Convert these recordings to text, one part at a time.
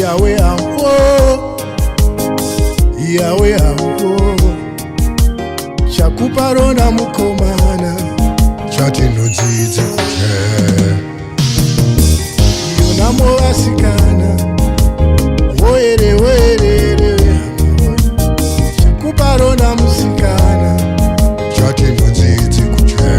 Yawe ampo, Yawe ampo, chakuparona mukomana, chatinonzizi kuche. Yonamo asikana, woere woere, chakuparona musikana, chatinonzizi kuche.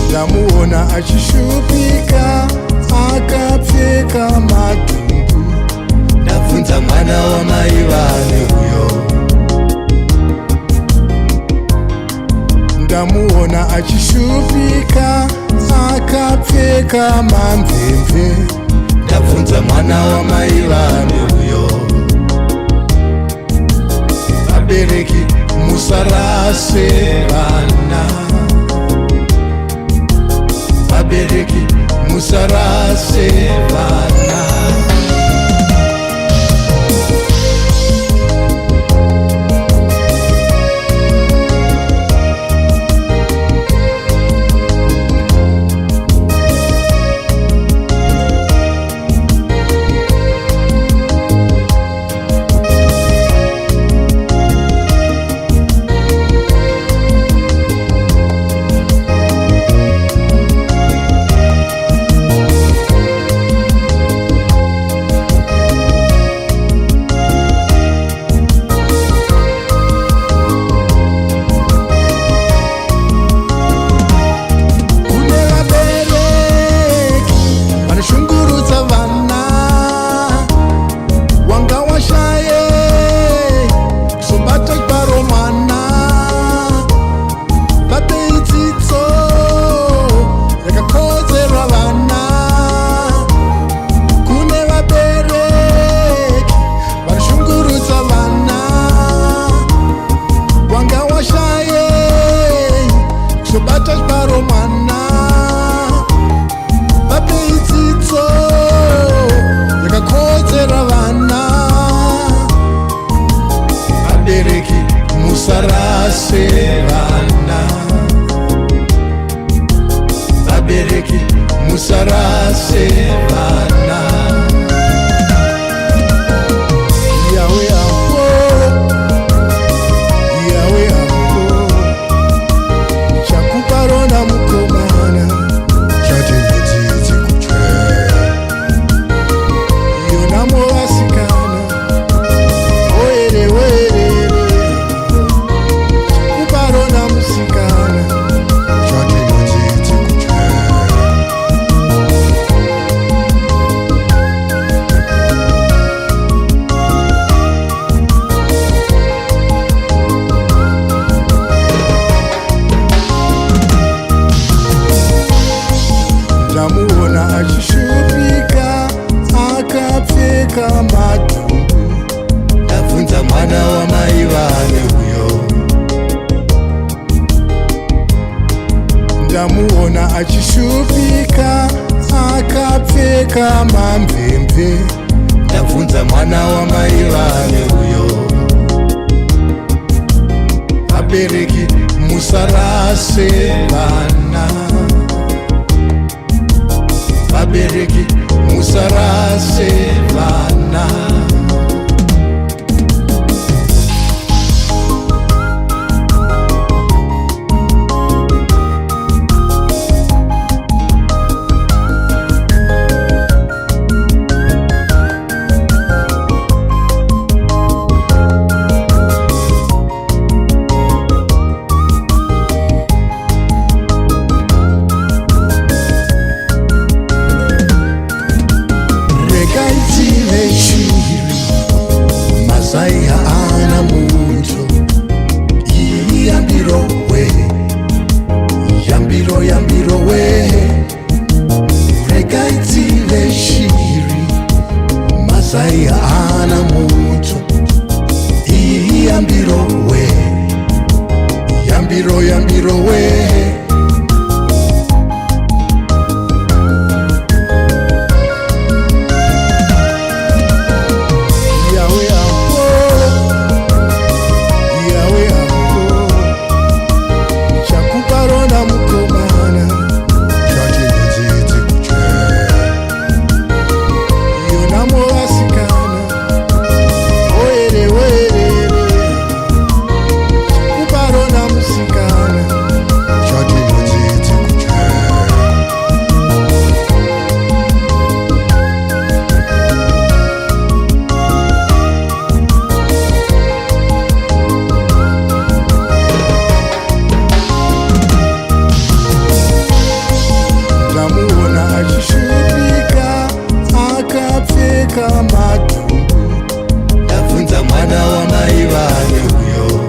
Ndamuona achishupika, akapfeka madhumbu. Ndabvunza mwana wamai vane uyo. Ndamuona achishupika, akapfeka mamvemve. Ndabvunza mwana wamai vane uyo. Vabereki musarase vana. Vabereki musarase vana. Musarase vana. Vabereki musarase vana. Yawe ampo, Yawe ampo, chakuparona mukomana, chatinonzizi kuche. Yonamo asikana, woere woere, ndamuona achishupika, akapfeka madhumbu. Ndabvunza mwana wamai vane uyo. Ndamuona achishupika, akapfeka mamvemve. Ndabvunza mwana wamai vane uyo. Vabereki musarase vana. Vabereki musarase vana. sai ana mutu. Iyi yambiro we, yambiro yambiro we. Ndabvunza mwana wamai vake uyo,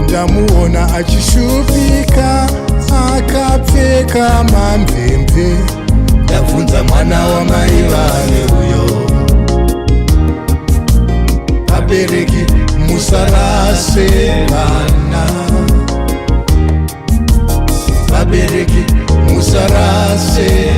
ndamuona achishupika akapfeka mamvemve. Ndabvunza mwana wamai vake uyo, vabereki musarase vana, vabereki musarase